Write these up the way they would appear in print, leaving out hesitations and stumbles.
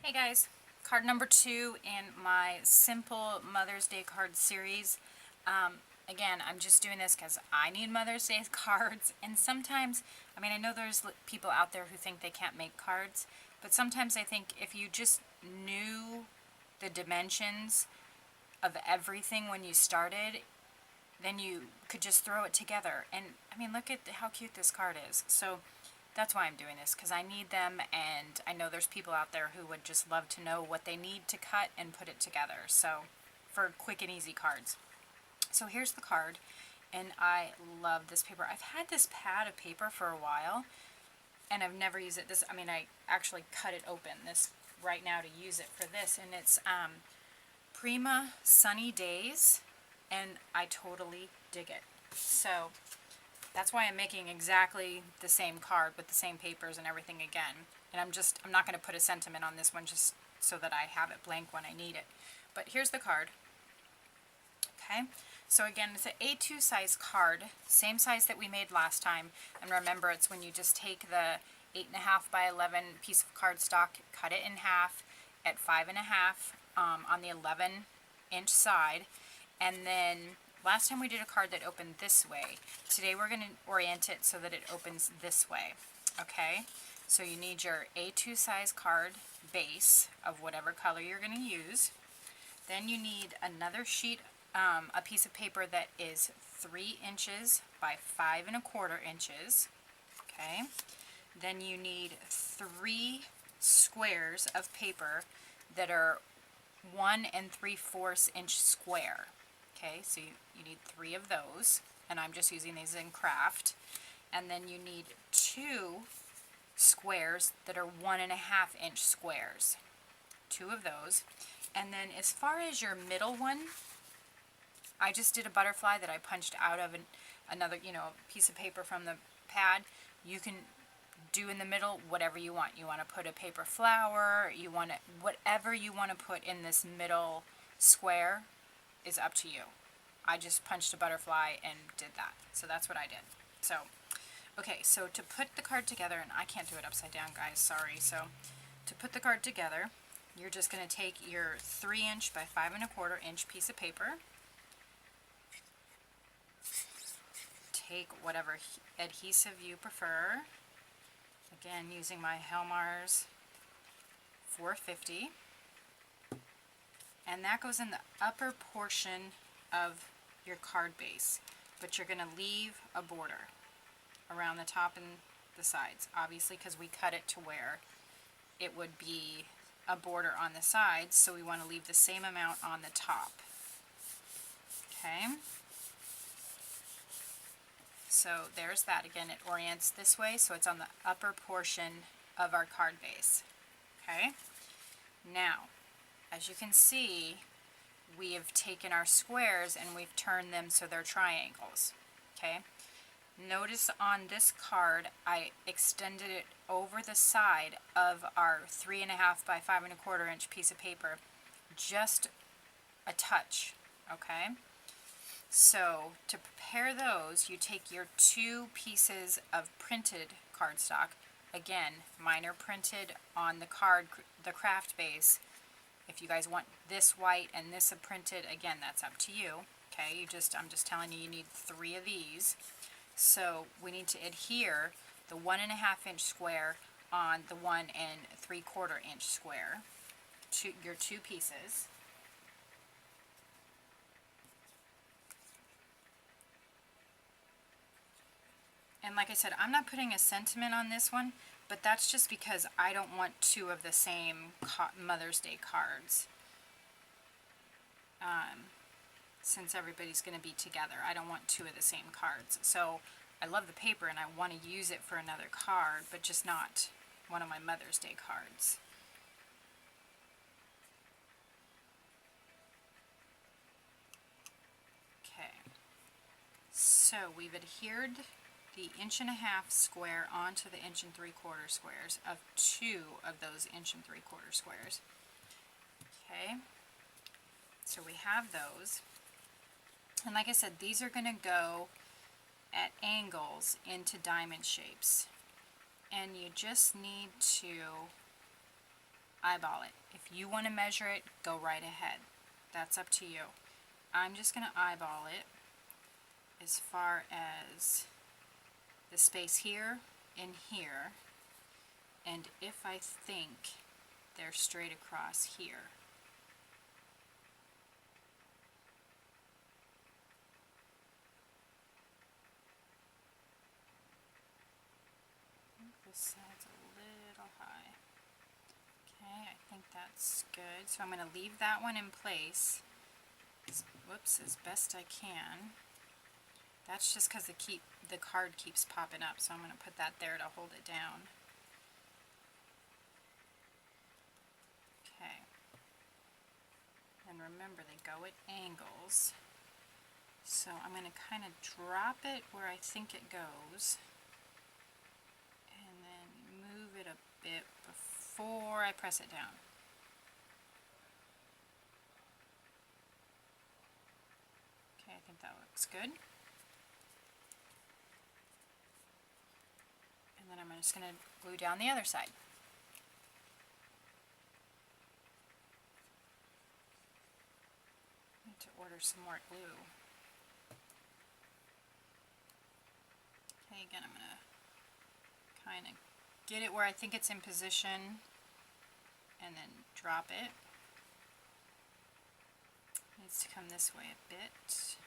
Hey guys, card number 2 in my simple Mother's Day card series. Again, I'm just doing this because I need Mother's Day cards, and sometimes, I know there's people out there who think they can't make cards, but sometimes I think if you just knew the dimensions of everything when you started, then you could just throw it together. And look at how cute this card is. So that's why I'm doing this, because I need them, and I know there's people out there who would just love to know what they need to cut and put it together. So for quick and easy cards. So here's the card, and I love this paper. I've had this pad of paper for a while, and I've never used it. I actually cut it open this right now to use it for this, and it's Prima Sunny Days, and I totally dig it. So that's why I'm making exactly the same card with the same papers and everything again. And I'm not going to put a sentiment on this one just so that I have it blank when I need it. But here's the card. Okay, so again, it's an A2 size card, same size that we made last time. And remember, it's when you just take the 8.5 by 11 piece of cardstock, cut it in half at 5.5 on the 11-inch side, and then last time we did a card that opened this way. Today we're going to orient it so that it opens this way. Okay, so you need your A2 size card base of whatever color you're going to use. Then you need another sheet, a piece of paper that is 3 inches by 5.25 inches. Okay, then you need 3 squares of paper that are 1 3/4 inch square. Okay, so you need 3 of those, and I'm just using these in craft. And then you need 2 squares that are 1.5 inch squares. 2 of those. And then as far as your middle one, I just did a butterfly that I punched out of another, piece of paper from the pad. You can do in the middle whatever you want. You want to put a paper flower, whatever you want to put in this middle square is up to you. I just punched a butterfly and did that. So that's what I did. So, okay, so to put the card together, and I can't do it upside down, guys, sorry. So to put the card together, you're just going to take your 3 inch by 5.25 inch piece of paper. Take whatever adhesive you prefer. Again, using my Helmar's 450. And that goes in the upper portion of your card base, but you're going to leave a border around the top and the sides, obviously, because we cut it to where it would be a border on the sides, so we want to leave the same amount on the top. Okay, so there's that. Again, it orients this way, so it's on the upper portion of our card base. Okay, now as you can see, we have taken our squares and we've turned them so they're triangles. Okay, notice on this card I extended it over the side of our 3.5 by 5.25 inch piece of paper, just a touch. Okay, so to prepare those, you take your 2 pieces of printed cardstock. Again, mine are printed on the card, the craft base. If you guys want this white and this printed, again, that's up to you. Okay, I'm just telling you, you need 3 of these. So we need to adhere the 1.5 inch square on the 1 3/4 inch square to your 2 pieces. And like I said, I'm not putting a sentiment on this one, but that's just because I don't want 2 of the same Mother's Day cards. Since everybody's going to be together, I don't want 2 of the same cards. So I love the paper and I want to use it for another card, but just not one of my Mother's Day cards. Okay, so we've adhered the 1.5 inch square onto the 1 3/4 squares of 2 of those 1 3/4 squares. Okay, so we have those. And like I said, these are going to go at angles into diamond shapes. And you just need to eyeball it. If you want to measure it, go right ahead. That's up to you. I'm just going to eyeball it as far as the space here and here, and if I think they're straight across here. I think this side's a little high. Okay, I think that's good. So I'm going to leave that one in place, as best I can. That's just because the card keeps popping up, so I'm going to put that there to hold it down. Okay. And remember, they go at angles. So I'm going to kind of drop it where I think it goes, and then move it a bit before I press it down. Okay, I think that looks good. And then I'm just going to glue down the other side. I need to order some more glue. Okay, again, I'm going to kind of get it where I think it's in position and then drop it. It needs to come this way a bit.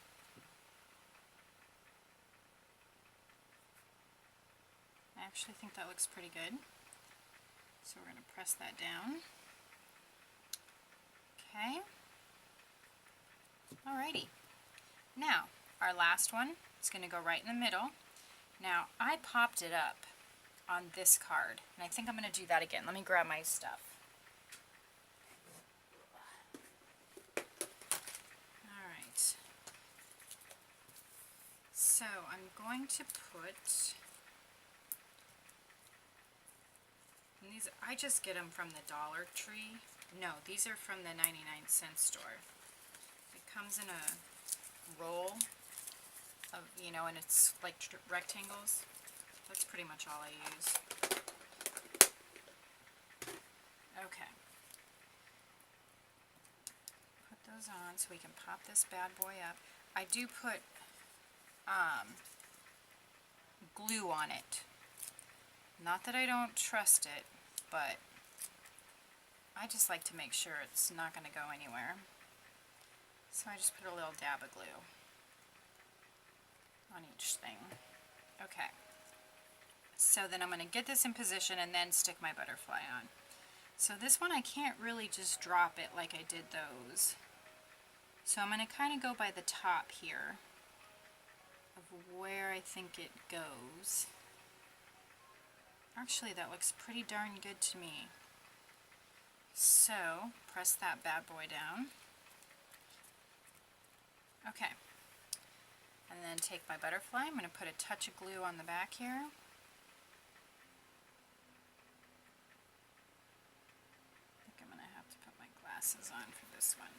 I actually think that looks pretty good. So we're going to press that down. Okay. Alrighty. Now, our last one is going to go right in the middle. Now, I popped it up on this card, and I think I'm going to do that again. Let me grab my stuff. Alright. So, I'm going to put... And these, I just get them from the Dollar Tree. No, these are from the 99-cent store. It comes in a roll of, and it's like rectangles. That's pretty much all I use. Okay. Put those on so we can pop this bad boy up. I do put glue on it. Not that I don't trust it, but I just like to make sure it's not going to go anywhere. So I just put a little dab of glue on each thing. Okay. So then I'm going to get this in position and then stick my butterfly on. So this one I can't really just drop it like I did those. So I'm going to kind of go by the top here of where I think it goes. Actually, that looks pretty darn good to me. So, press that bad boy down. Okay. And then take my butterfly. I'm going to put a touch of glue on the back here. I think I'm going to have to put my glasses on for this one.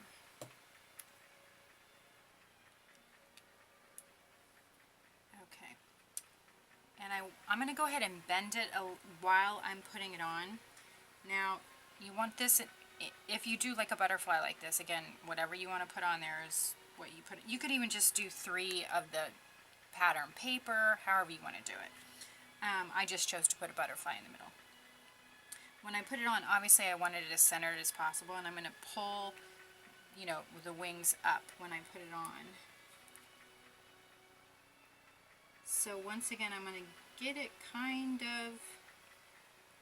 Okay. And I'm going to go ahead and bend it while I'm putting it on. Now, you want this, if you do like a butterfly like this, again, whatever you want to put on there is what you put. You could even just do 3 of the pattern paper, however you want to do it. I just chose to put a butterfly in the middle. When I put it on, obviously I wanted it as centered as possible, and I'm going to pull, the wings up when I put it on. So once again, I'm going to get it kind of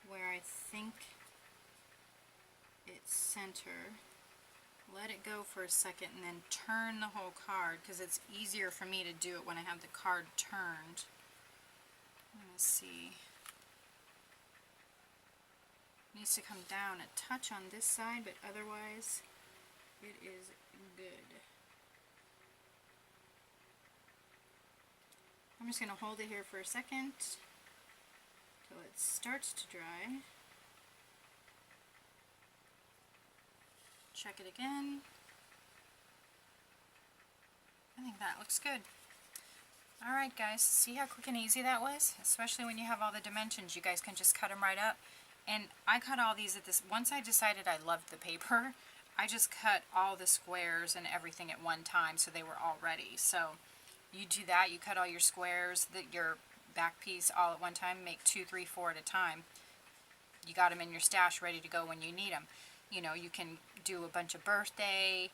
where I think it's center. Let it go for a second and then turn the whole card, because it's easier for me to do it when I have the card turned. Let's see. It needs to come down a touch on this side, but otherwise it is good. I'm just going to hold it here for a second till it starts to dry. Check it again. I think that looks good. Alright guys, see how quick and easy that was? Especially when you have all the dimensions, you guys can just cut them right up And I cut all these at this, once I decided I loved the paper, I just cut all the squares and everything at one time so they were all ready. So you do that, you cut all your squares, your back piece all at one time, make 2, 3, 4 at a time. You got them in your stash ready to go when you need them. You know, you can do a bunch of birthday,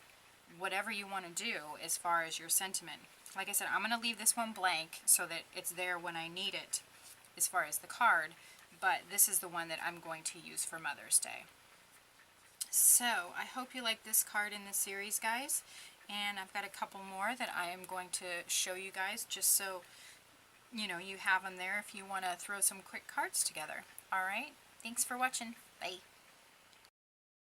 whatever you want to do as far as your sentiment. Like I said, I'm going to leave this one blank so that it's there when I need it as far as the card, but this is the one that I'm going to use for Mother's Day. So I hope you like this card in this series, guys, and I've got a couple more that I am going to show you guys just so you know you have them there if you want to throw some quick cards together. Alright, thanks for watching. Bye.